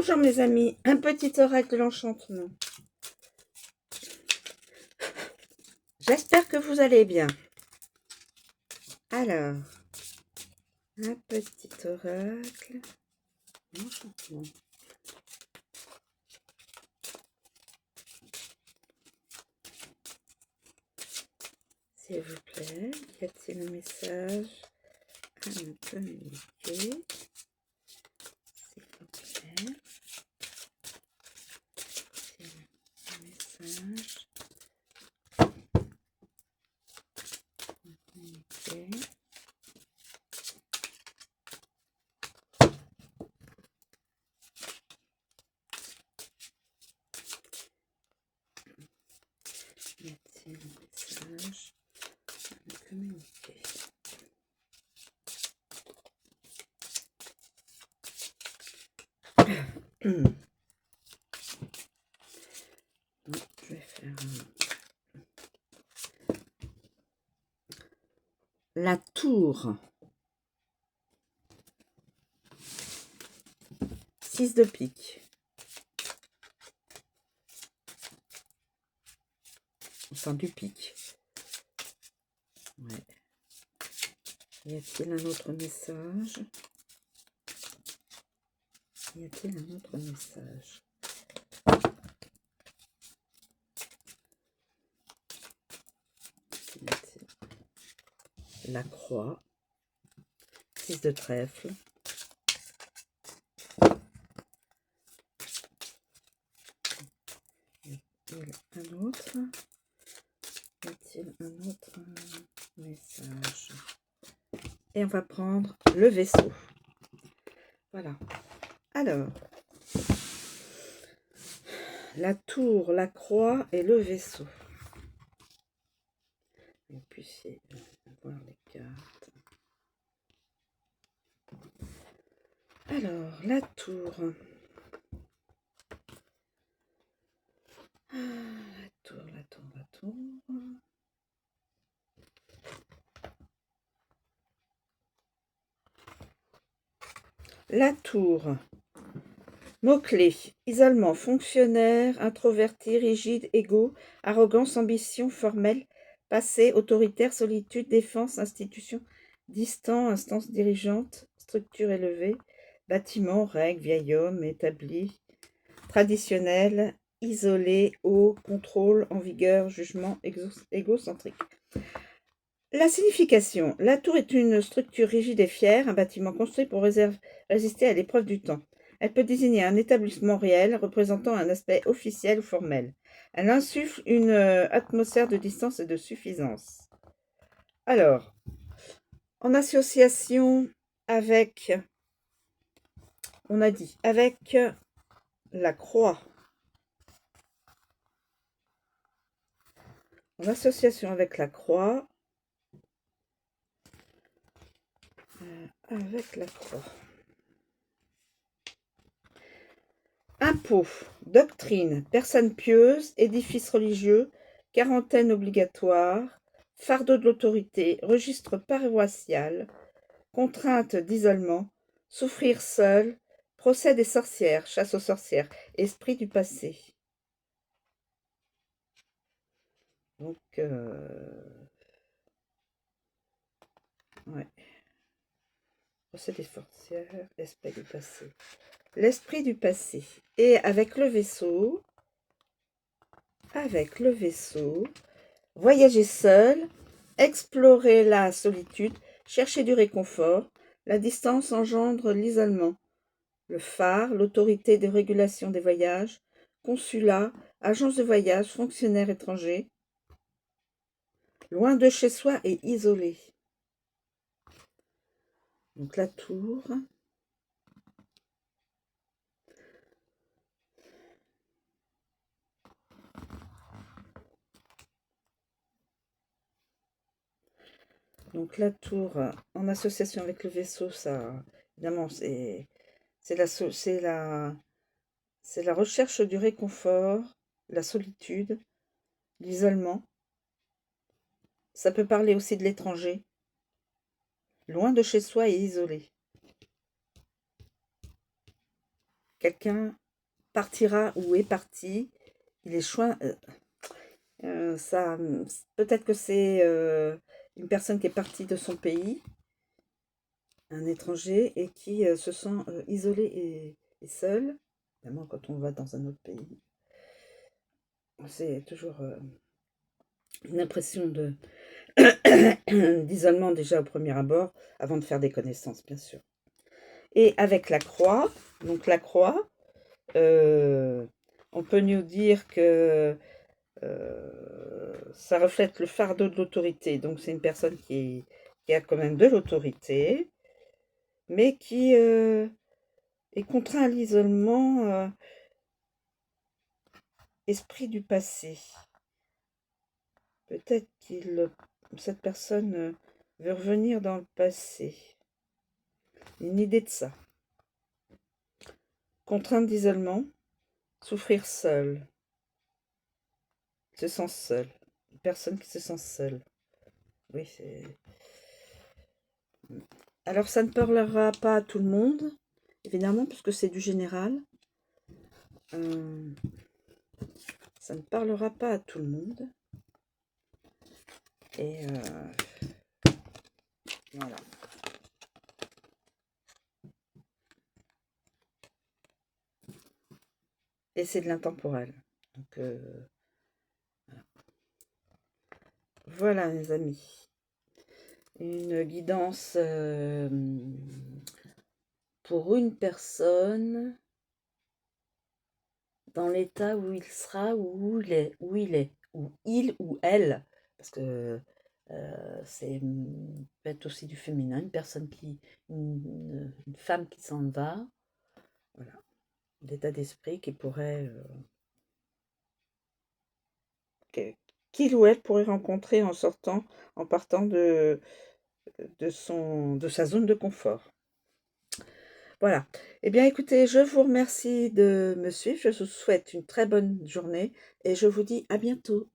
Bonjour mes amis, un petit oracle de l'enchantement. J'espère que vous allez bien. Alors, un petit oracle de l'enchantement. S'il vous plaît, y a-t-il un message à me communiquer? S'il vous plaît, un message à me communiquer. Y a-t-il un message à me communiquer? Je vais faire la tour. 6 de pique. Enfin, du pique. Ouais. Y a-t-il un autre message? Y a-t-il un autre message? La croix. 6 de trèfle. Y a-t-il un autre? Y a-t-il un autre message? Et on va prendre le vaisseau. Voilà. Alors, la tour, la croix et le vaisseau. Vous puissiez voir les cartes. Alors, la tour. La tour, la tour, la tour. La tour. Mots-clés: isolement, fonctionnaire, introverti, rigide, égo, arrogance, ambition, formel, passé, autoritaire, solitude, défense, institution, distant, instance dirigeante, structure élevée, bâtiment, règle, vieil homme, établi, traditionnel, isolé, haut, contrôle, en vigueur, jugement, égocentrique. La signification: la tour est une structure rigide et fière, un bâtiment construit pour résister à l'épreuve du temps. Elle peut désigner un établissement réel représentant un aspect officiel ou formel. Elle insuffle une atmosphère de distance et de suffisance. Alors, en association avec, on a dit, avec la croix. En association avec la croix. Avec la croix. Impôts, doctrine, personne pieuse, édifice religieux, quarantaine obligatoire, fardeau de l'autorité, registre paroissial, contrainte d'isolement, souffrir seul, procès des sorcières, chasse aux sorcières, esprit du passé. Donc, ouais. Procès des sorcières, esprit du passé. L'esprit du passé. Et avec le vaisseau, voyager seul, explorer la solitude, chercher du réconfort, la distance engendre l'isolement. Le phare, l'autorité de régulation des voyages, consulat, agence de voyage, fonctionnaire étranger, loin de chez soi et isolé. Donc la tour. Donc la tour, en association avec le vaisseau, ça, évidemment, c'est la recherche du réconfort, la solitude, l'isolement. Ça peut parler aussi de l'étranger, loin de chez soi et isolé. quelqu'un partira ou est parti, il est choix. Ça, peut-être que c'est une personne qui est partie de son pays, un étranger, et qui se sent isolé et seul. Évidemment, quand on va dans un autre pays, c'est toujours une impression de d'isolement déjà au premier abord, avant de faire des connaissances, bien sûr. Et avec la croix, donc la croix, on peut nous dire que ça reflète le fardeau de l'autorité. Donc c'est une personne qui a quand même de l'autorité, mais qui est contraint à l'isolement, esprit du passé. Peut-être cette personne veut revenir dans le passé. Une idée de ça. Contrainte d'isolement, souffrir seul, se sent seul. Une personne qui se sent seule. Oui, c'est... Alors ça ne parlera pas à tout le monde, évidemment, puisque c'est du général. Ça ne parlera pas à tout le monde. Et voilà. Et c'est de l'intemporel. Donc voilà, mes amis. Une guidance pour une personne dans l'état où il sera, où il est, où il ou elle, parce que c'est peut-être aussi du féminin, une personne une femme qui s'en va, voilà, l'état d'esprit qui pourrait, qu'il ou elle pourrait rencontrer en sortant, en partant de sa zone de confort. Voilà. Eh bien, écoutez, je vous remercie de me suivre. Je vous souhaite une très bonne journée et je vous dis à bientôt.